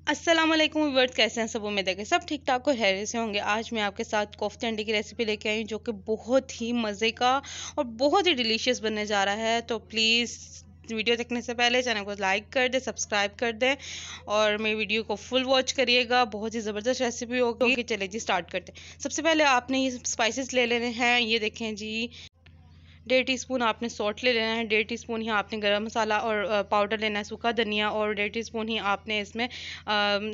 अस्सलाम वालेकुम व्यूअर्स, कैसे हैं सब। उम्मीद है कि सब ठीक ठाक और खैरियत से होंगे। आज मैं आपके साथ कोफ्ते अंडे की रेसिपी लेके आई हूँ जो कि बहुत ही मज़े का और बहुत ही डिलीशियस बनने जा रहा है। तो प्लीज़ वीडियो देखने से पहले चैनल को लाइक कर दें, सब्सक्राइब कर दें और मेरी वीडियो को फुल वॉच करिएगा। बहुत ही ज़बरदस्त रेसिपी होगी। तो चलिए जी स्टार्ट करते हैं। सबसे पहले आपने ये स्पाइसेस ले लेने हैं। ये देखें जी, 1.5 टीस्पून आपने सॉल्ट ले लेना है, 1.5 टीस्पून ही आपने गरम मसाला और पाउडर लेना है, सूखा धनिया, और 1.5 टीस्पून ही आपने इसमें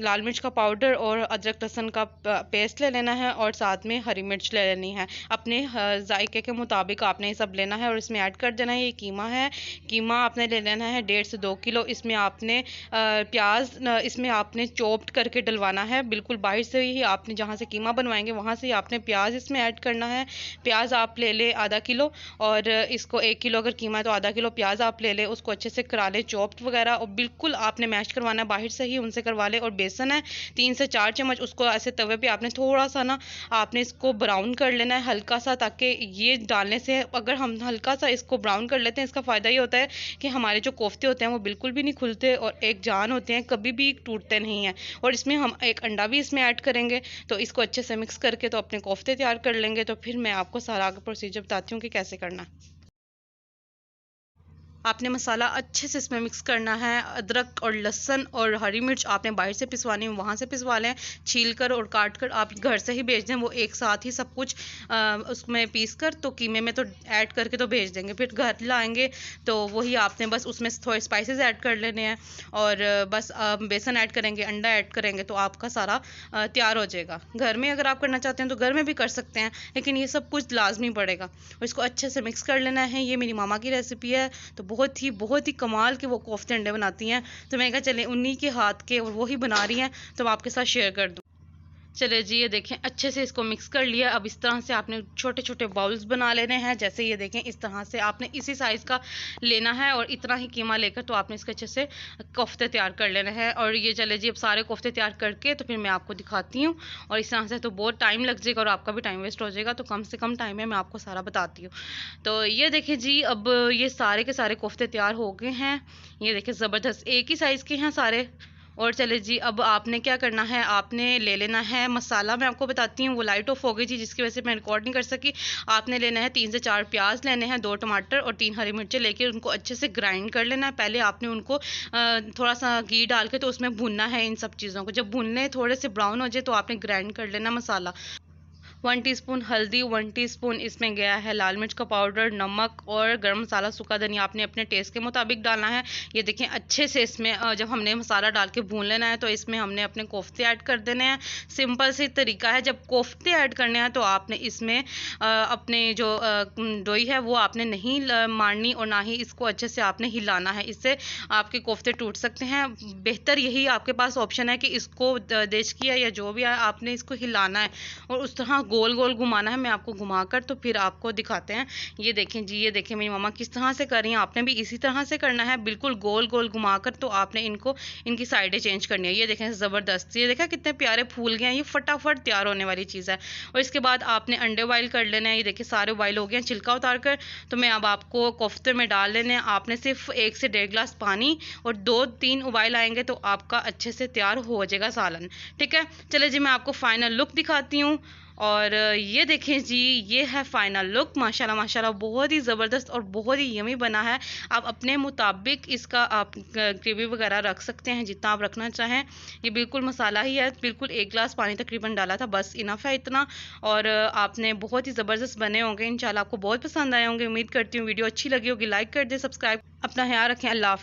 लाल मिर्च का पाउडर और अदरक लहसुन का पेस्ट ले लेना है, और साथ में हरी मिर्च ले लेनी है। अपने जायके के मुताबिक आपने ये सब लेना है और इसमें ऐड कर देना है। ये कीमा है, कीमा आपने ले लेना है 1.5 से 2 किलो। इसमें आपने प्याज इसमें आपने चॉप्ड करके डलवाना है। बिल्कुल बाहर से ही आपने जहाँ से कीमा बनवाएंगे वहाँ से ही आपने प्याज इसमें ऐड करना है। प्याज आप ले ले आधा किलो, और इसको 1 किलो अगर कीमा है तो आधा किलो प्याज आप ले ले, उसको अच्छे से करा ले चॉप्ड वगैरह, और बिल्कुल आपने मैश करवाना है, बाहर से ही उनसे करवा ले। और बेसन है 3 से 4 चम्मच, उसको ऐसे तवे पे आपने थोड़ा सा ना आपने इसको ब्राउन कर लेना है हल्का सा, ताकि ये डालने से अगर हम हल्का सा इसको ब्राउन कर लेते हैं, इसका फ़ायदा ये होता है कि हमारे जो कोफ्ते होते हैं वो बिल्कुल भी नहीं खुलते और एक जान होते हैं, कभी भी टूटते नहीं हैं। और इसमें हम एक अंडा भी इसमें ऐड करेंगे, तो इसको अच्छे से मिक्स करके तो अपने कोफ्ते तैयार कर लेंगे। तो फिर मैं आपको सारा आगे प्रोसीजर बताती हूँ कि कैसे करना है। आपने मसाला अच्छे से इसमें मिक्स करना है। अदरक और लहसुन और हरी मिर्च आपने बाहर से पिसवानी है, वहाँ से पिसवा लें। छील कर और काट कर आप घर से ही भेज दें, वो एक साथ ही सब कुछ उसमें पीस कर तो कीमे में तो ऐड करके तो भेज देंगे। फिर घर लाएंगे तो वही आपने बस उसमें थोड़े स्पाइसेस ऐड कर लेने हैं, और बस बेसन ऐड करेंगे, अंडा ऐड करेंगे, तो आपका सारा तैयार हो जाएगा। घर में अगर आप करना चाहते हैं तो घर में भी कर सकते हैं, लेकिन ये सब कुछ लाजमी पड़ेगा। और इसको अच्छे से मिक्स कर लेना है। ये मेरी मामा की रेसिपी है, तो बहुत ही कमाल के वो कोफ्ते अंडे बनाती हैं। तो मैंने कहा चले उन्हीं के हाथ के, और वो ही बना रही हैं, तो मैं आपके साथ शेयर कर दूँ। चलिए जी, ये देखें अच्छे से इसको मिक्स कर लिया। अब इस तरह से आपने छोटे छोटे बाउल्स बना लेने हैं। जैसे ये देखें इस तरह से आपने इसी साइज़ का लेना है, और इतना ही कीमा लेकर तो आपने इसके अच्छे से कोफ्ते तैयार कर लेने हैं। और ये चले जी, अब सारे कोफ्ते तैयार करके तो फिर मैं आपको दिखाती हूँ। और इस तरह से तो बहुत टाइम लग जाएगा और आपका भी टाइम वेस्ट हो जाएगा, तो कम से कम टाइम में मैं आपको सारा बताती हूँ। तो ये देखें जी, अब ये सारे के सारे कोफ्ते तैयार हो गए हैं। ये देखें ज़बरदस्त एक ही साइज़ के हैं सारे। और चले जी, अब आपने क्या करना है, आपने ले लेना है मसाला। मैं आपको बताती हूँ, वो लाइट ऑफ हो गई थी जिसकी वजह से मैं रिकॉर्ड नहीं कर सकी। आपने लेना है 3 से 4 प्याज लेने हैं, 2 टमाटर और 3 हरी मिर्चें लेके उनको अच्छे से ग्राइंड कर लेना है। पहले आपने उनको थोड़ा सा घी डाल के तो उसमें भूनना है इन सब चीज़ों को। जब भूनने थोड़े से ब्राउन हो जाए तो आपने ग्राइंड कर लेना मसाला। 1 टीस्पून हल्दी, 1 टीस्पून इसमें गया है लाल मिर्च का पाउडर, नमक और गरम मसाला, सूखा धनिया आपने अपने टेस्ट के मुताबिक डालना है। ये देखें अच्छे से इसमें जब हमने मसाला डाल के भून लेना है तो इसमें हमने अपने कोफ्ते ऐड कर देने हैं। सिंपल सी तरीका है। जब कोफ्ते ऐड करने हैं तो आपने इसमें अपने जो डोई है वो आपने नहीं मारनी, और ना ही इसको अच्छे से आपने हिलाना है, इससे आपके कोफ्ते टूट सकते हैं। बेहतर यही आपके पास ऑप्शन है कि इसको देचकी है या जो भी है आपने इसको हिलाना है और उस तरह गोल गोल घुमाना है। मैं आपको घुमाकर तो फिर आपको दिखाते हैं। ये देखें जी, ये देखें मेरी मम्मा किस तरह से कर रही हैं, आपने भी इसी तरह से करना है। बिल्कुल गोल गोल घुमाकर तो आपने इनको इनकी साइडें चेंज करनी है। ये देखें ज़बरदस्त, ये देखा कितने प्यारे फूल गए हैं। ये फटाफट तैयार होने वाली चीज़ है। और इसके बाद आपने अंडे बॉयल कर लेने हैं। ये देखिए सारे बॉयल हो गए हैं छिलका उतार कर। तो मैं अब आपको कोफ्ते में डाल लेने हैं। आपने सिर्फ 1 से 1.5 गिलास पानी और 2-3 उबाइल आएंगे तो आपका अच्छे से तैयार हो जाएगा सालन। ठीक है, चले जी मैं आपको फाइनल लुक दिखाती हूँ। और ये देखें जी, ये है फाइनल लुक। माशाल्लाह माशाल्लाह बहुत ही ज़बरदस्त और बहुत ही यमी बना है। आप अपने मुताबिक इसका आप ग्रेवी वगैरह रख सकते हैं जितना आप रखना चाहें। ये बिल्कुल मसाला ही है, बिल्कुल 1 गिलास पानी तकरीबन डाला था, बस इनफ है इतना। और आपने बहुत ही ज़बरदस्त बने होंगे। इंशाल्लाह आपको बहुत पसंद आए होंगे। उम्मीद करती हूँ वीडियो अच्छी लगी होगी। लाइक कर दें, सब्सक्राइब। अपना ख्याल रखें। अल्लाह हाफ़िज़।